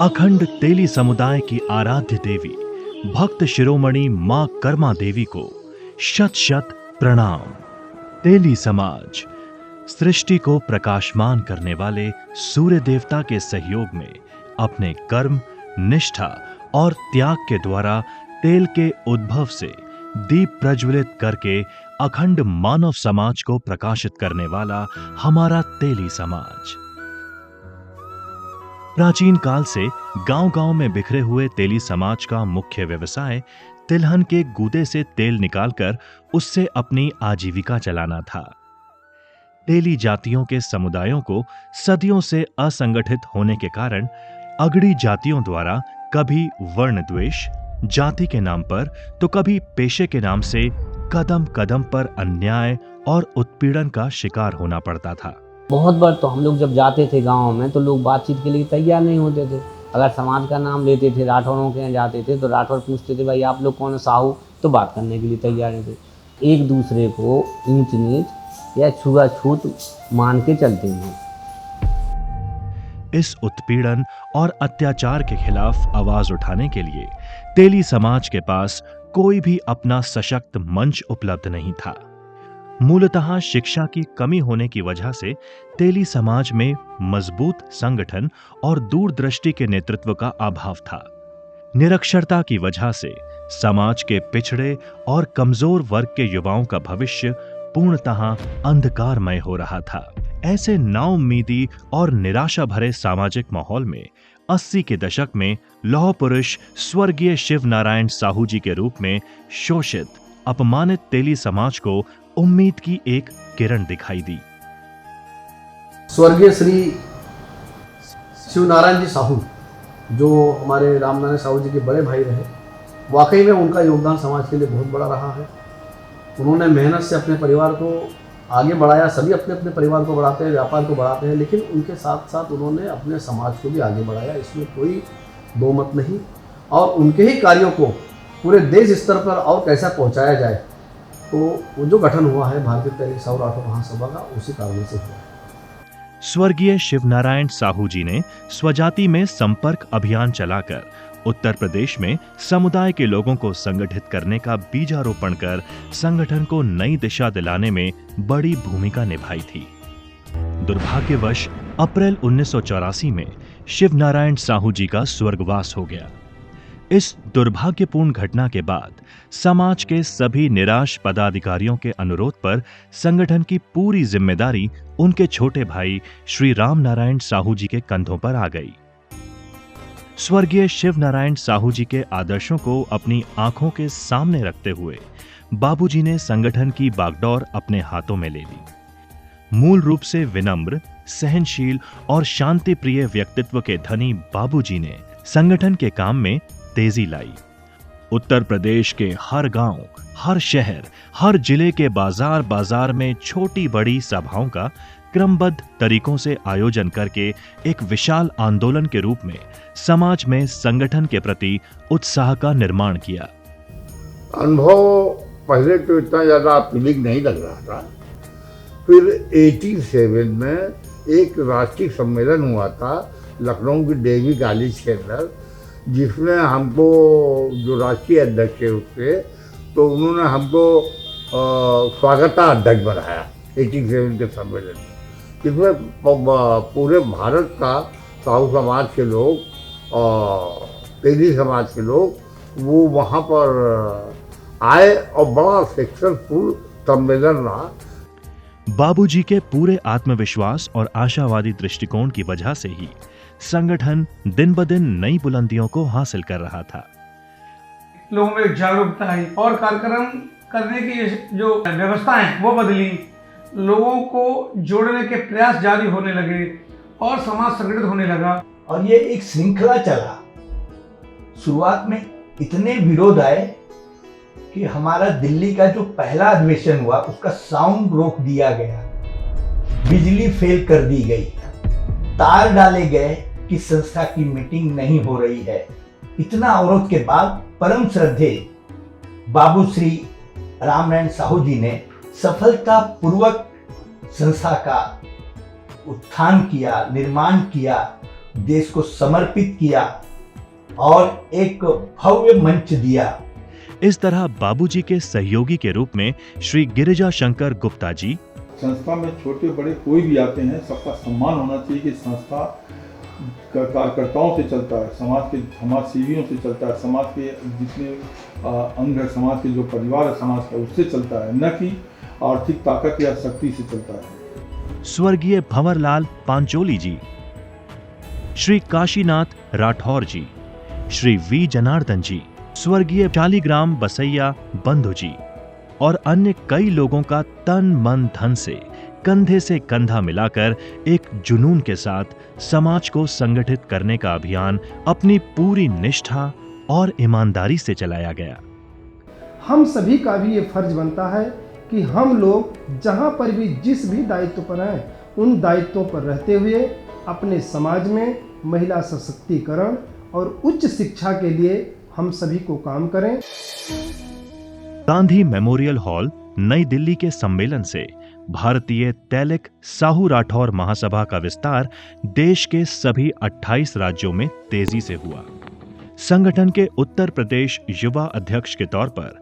अखंड तेली समुदाय की आराध्य देवी भक्त शिरोमणि मां कर्मा देवी को शत शत प्रणाम। तेली समाज सृष्टि को प्रकाशमान करने वाले सूर्य देवता के सहयोग में अपने कर्म, निष्ठा और त्याग के द्वारा तेल के उद्भव से दीप प्रज्वलित करके अखंड मानव समाज को प्रकाशित करने वाला हमारा तेली समाज। प्राचीन काल से गांव-गांव में बिखरे हुए तेली समाज का मुख्य व्यवसाय तिलहन के गूदे से तेल निकालकर उससे अपनी आजीविका चलाना था। तेली जातियों के समुदायों को सदियों से असंगठित होने के कारण अगड़ी जातियों द्वारा कभी वर्ण द्वेष, जाति के नाम पर तो कभी पेशे के नाम से कदम कदम पर अन्याय और उत्पीड़न का शिकार होना पड़ता था। बहुत बार तो हम लोग जब जाते थे गांव में तो लोग बातचीत के लिए तैयार नहीं होते थे। अगर समाज का नाम लेते थे, राठौरों के यहाँ जाते थे तो राठौर पूछते थे भाई आप लोग कौन साहू, तो बात करने के लिए तैयार नहीं थे। एक दूसरे को ऊंच नीच या छुआछूत मान के चलते हैं। इस उत्पीड़न और अत्याचार के खिलाफ आवाज उठाने के लिए तेली समाज के पास कोई भी अपना सशक्त मंच उपलब्ध नहीं था। मूलतः शिक्षा की कमी होने की वजह से तेली समाज में मजबूत संगठन और दूरदृष्टि के नेतृत्व का अभाव था। निरक्षरता की वजह से समाज के पिछड़े और कमजोर वर्ग के युवाओं का भविष्य पूर्णतः अंधकारमय हो रहा था। ऐसे नाउम्मीदी और निराशा भरे सामाजिक माहौल में 80 के दशक में लौह पुरुष स्वर्गीय शिव नारायण साहू जी के रूप में शोषित, अपमानित तेली समाज को उम्मीद की एक किरण दिखाई दी। स्वर्गीय श्री शिवनारायण जी साहू, जो हमारे रामनारायण साहू जी के बड़े भाई रहे, वाकई में उनका योगदान समाज के लिए बहुत बड़ा रहा है। उन्होंने मेहनत से अपने परिवार को आगे बढ़ाया। सभी अपने अपने परिवार को बढ़ाते हैं, व्यापार को बढ़ाते हैं, लेकिन उनके साथ साथ उन्होंने अपने समाज को भी आगे बढ़ाया, इसमें कोई दो मत नहीं। और उनके ही कार्यों को पूरे देश स्तर पर और कैसा पहुंचाया जाए, तो वो जो गठन हुआ है भारतीय तेली साहू राठौर महासभा का, उसी कारण से हुआ है। स्वर्गीय शिवनारायण साहू जी ने स्वजाति में संपर्क अभियान चलाकर उत्तर प्रदेश में समुदाय के लोगों को संगठित करने का बीजारोपण कर संगठन को नई दिशा दिलाने में बड़ी भूमिका निभाई थी। दुर्भाग्यवश अप्रैल 1984 में शिवनारायण साहू जी का स्वर्गवास हो गया। इस दुर्भाग्यपूर्ण घटना के बाद समाज के सभी निराश पदाधिकारियों के अनुरोध पर संगठन की पूरी जिम्मेदारी उनके छोटे भाई श्री राम नारायण साहू जी के कंधों पर आ गई। स्वर्गीय शिव नारायण साहू जी के आदर्शों को अपनी आंखों के सामने रखते हुए बाबूजी ने संगठन की बागडोर अपने हाथों में ले ली। मूल रूप से विनम्र, सहनशील और शांति प्रिय व्यक्तित्व के धनी बाबूजी ने संगठन के काम में तेजी लाई। उत्तर प्रदेश के हर गांव, हर शहर, हर जिले के बाजार बाजार में छोटी बड़ी सभाओं का क्रमबद्ध तरीकों से आयोजन करके एक विशाल आंदोलन के रूप में समाज में संगठन के प्रति उत्साह का निर्माण किया। अनुभव पहले तो इतना ज्यादा अपीलिंग नहीं लग रहा था। फिर 87 में एक राष्ट्रीय सम्मेलन हुआ था लखनऊ की डेवी कॉलेज के अंदर, जिसमें हमको जो राष्ट्रीय अध्यक्ष है उससे, तो उन्होंने हमको स्वागताध्यक्ष बनाया 87 के सम्मेलन में, जिसमें पूरे भारत का साहू समाज के लोग और तेली समाज के लोग वो वहाँ पर आए और बड़ा सक्सेसफुल सम्मेलन रहा। बाबूजी के पूरे आत्मविश्वास और आशावादी दृष्टिकोण की वजह से ही संगठन दिन ब दिन नई बुलंदियों को हासिल कर रहा था। लोगों में जागरूकता आई और कार्यक्रम करने की जो व्यवस्था है वो बदली, लोगों को जोड़ने के प्रयास जारी होने लगे और समाज संगठित होने लगा। और ये एक श्रृंखला चला। शुरुआत में इतने विरोध आए कि हमारा दिल्ली का जो पहला अधिवेशन हुआ उसका साउंड रोक दिया गया, बिजली फेल कर दी गई, तार डाले गए कि संस्था की मीटिंग नहीं हो रही है। इतना अवरोध के बाद परम श्रद्धे बाबू श्री रामनारायण साहू जी ने सफलता पूर्वक संस्था का उत्थान किया, निर्माण किया देश को समर्पित किया और एक भव्य मंच दिया। इस तरह बाबूजी के सहयोगी के रूप में श्री गिरिजा शंकर गुप्ता जी, संस्था में छोटे बड़े कोई भी आते हैं, सबका सम्मान होना चाहिए कि संस्था कार्यकर्ताओं से चलता है, समाज सेवियों से चलता है, समाज के जितने अंग है, समाज के जो परिवार है समाज का, उससे चलता है, न कि आर्थिक ताकत या शक्ति से चलता है। स्वर्गीय भंवरलाल पांचोली जी, श्री काशीनाथ राठौर जी, श्री वी जनार्दन जी, स्वर्गीय शालिग्राम बसैया बंधु जी और अन्य कई लोगों का तन मन धन से कंधे से कंधा मिलाकर एक जुनून के साथ समाज को संगठित करने का अभियान अपनी पूरी निष्ठा और ईमानदारी से चलाया गया। हम सभी का भी ये फर्ज बनता है कि हम लोग जहाँ पर भी जिस भी दायित्व पर हैं, उन दायित्वों पर रहते हुए अपने समाज में महिला सशक्तिकरण और उच्च शिक्षा के लिए हम सभी को काम करें। गांधी मेमोरियल हॉल नई दिल्ली के सम्मेलन से भारतीय तैलिक साहू राठौर महासभा का विस्तार देश के सभी 28 राज्यों में तेजी से हुआ। संगठन के उत्तर प्रदेश युवा अध्यक्ष के तौर पर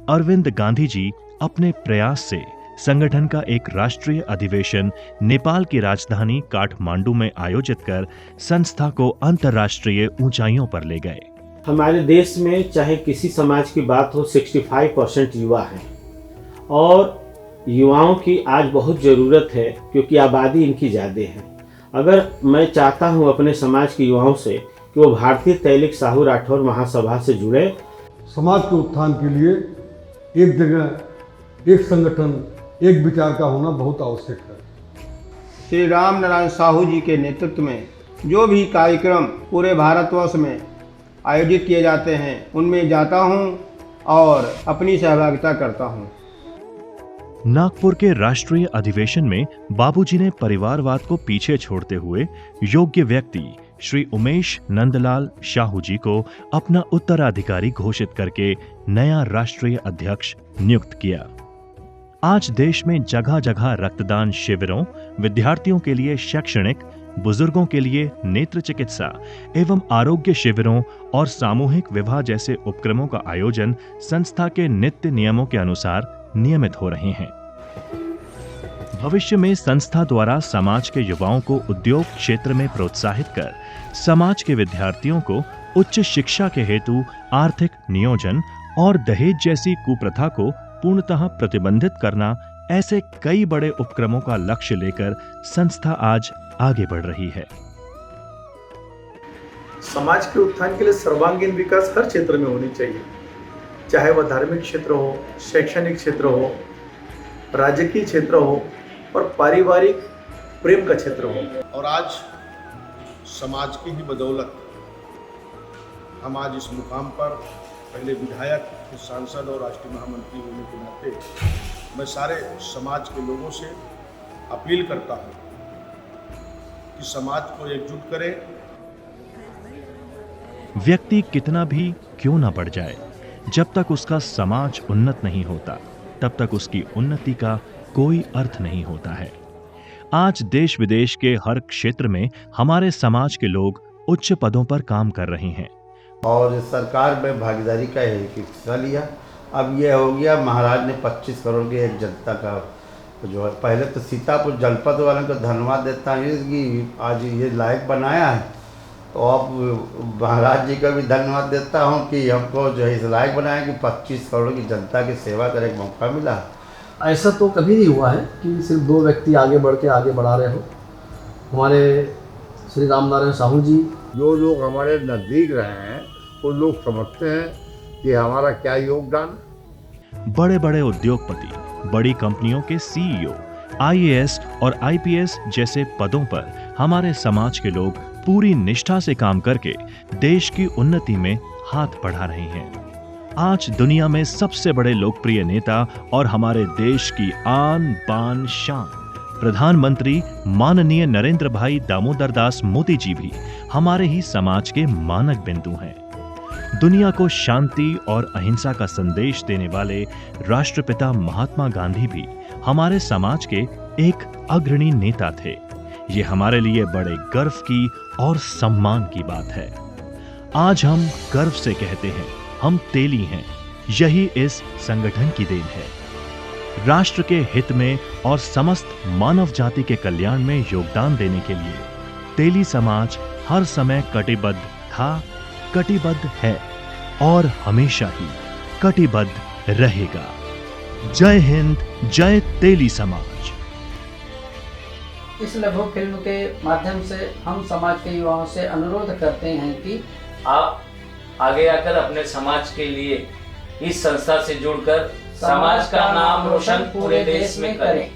अरविंद गांधी जी अपने प्रयास से संगठन का एक राष्ट्रीय अधिवेशन नेपाल की राजधानी काठमांडू में आयोजित कर संस्था को अंतर्राष्ट्रीय ऊंचाइयों पर ले गए। हमारे देश में चाहे किसी समाज की बात हो, 65% युवा हैं और युवाओं की आज बहुत ज़रूरत है क्योंकि आबादी इनकी ज़्यादा है। अगर मैं चाहता हूं अपने समाज के युवाओं से कि वो भारतीय तैलिक साहू राठौर महासभा से जुड़े, समाज के उत्थान के लिए एक जगह, एक संगठन, एक विचार का होना बहुत आवश्यक है। श्री राम नारायण साहू जी के नेतृत्व में जो भी कार्यक्रम पूरे भारतवर्ष में आयोजित किए जाते हैं, उनमें जाता हूं और अपनी सहभागिता करता हूं। नागपुर के राष्ट्रीय अधिवेशन में बाबूजी ने परिवारवाद को पीछे छोड़ते हुए योग्य व्यक्ति श्री उमेश नंदलाल शाहू जी को अपना उत्तराधिकारी घोषित करके नया राष्ट्रीय अध्यक्ष नियुक्त किया। आज देश में जगह जगह रक्तदान शिविरों, विद्यार्थियों के लिए शैक्षणिक, बुजुर्गों के लिए नेत्र चिकित्सा एवं आरोग्य शिविरों और सामूहिक विवाह जैसे उपक्रमों का आयोजन संस्था के नित्य नियमों के अनुसार नियमित हो रहे हैं। भविष्य में संस्था द्वारा समाज के युवाओं को उद्योग क्षेत्र में प्रोत्साहित कर समाज के विद्यार्थियों को उच्च शिक्षा के हेतु आर्थिक नियोजन और दहेज जैसी कुप्रथा को पूर्णतः प्रतिबंधित करना, ऐसे कई बड़े उपक्रमों का लक्ष्य लेकर संस्था आज आगे बढ़ रही है। समाज के उत्थान के लिए सर्वांगीण विकास हर क्षेत्र में होनी चाहिए, चाहे वह धार्मिक क्षेत्र हो, शैक्षणिक क्षेत्र हो, राजकीय क्षेत्र हो और पारिवारिक प्रेम का क्षेत्र हो। और आज समाज की ही बदौलत हम आज इस मुकाम पर, पहले विधायक, फिर सांसद और राष्ट्रीय महामंत्री होने के नाते मैं सारे समाज के लोगों से अपील करता हूं कि समाज को एकजुट करें। व्यक्ति कितना भी क्यों ना बढ़ जाए, जब तक उसका समाज उन्नत नहीं होता, तब तक उसकी उन्नति का कोई अर्थ नहीं होता है। आज देश विदेश के हर क्षेत्र में हमारे समाज के लोग उच्च पदों पर काम कर रहे हैं और सरकार में भागीदारी का एक हिस्सा लिया। अब यह हो गया, महाराज ने 25 करोड़ की एक जनता का जो है, पहले तो सीतापुर जनपद वालों को धन्यवाद देता हूँ कि आज ये लायक बनाया है, तो अब महाराज जी का भी धन्यवाद देता हूँ कि हमको जो है इस लायक बनाया कि 25 करोड़ की जनता की सेवा करने का मौका मिला। ऐसा तो कभी नहीं हुआ है कि सिर्फ दो व्यक्ति आगे बढ़ के आगे बढ़ा रहे हो। हमारे श्री राम नारायण साहू जी, जो लोग हमारे नज़दीक रहे हैं वो लोग समझते हैं कि हमारा क्या योगदान। बड़े बड़े उद्योगपति, बड़ी कंपनियों के सीईओ, आईएएस और आईपीएस जैसे पदों पर हमारे समाज के लोग पूरी निष्ठा से काम करके देश की उन्नति में हाथ बढ़ा रहे हैं। आज दुनिया में सबसे बड़े लोकप्रिय नेता और हमारे देश की आन बान शान प्रधानमंत्री माननीय नरेंद्र भाई दामोदर दास मोदी जी भी हमारे ही समाज के मानक बिंदु हैं। दुनिया को शांति और अहिंसा का संदेश देने वाले राष्ट्रपिता महात्मा गांधी भी हमारे समाज के एक अग्रणी नेता थे। ये हमारे लिए बड़े गर्व की और सम्मान की बात है। आज हम गर्व से कहते हैं हम तेली हैं। यही इस संगठन की देन है। राष्ट्र के हित में और समस्त मानव जाति के कल्याण में योगदान देने के लिए तेली समाज हर समय कटिबद्ध था, कटिबद्ध है और हमेशा ही कटिबद्ध रहेगा। जय हिंद, जय तेली समाज। इस लघु फिल्म के माध्यम से हम समाज के युवाओं से अनुरोध करते हैं कि आप आगे आकर अपने समाज के लिए इस संस्था से जुड़कर समाज का नाम रोशन पूरे देश में करें।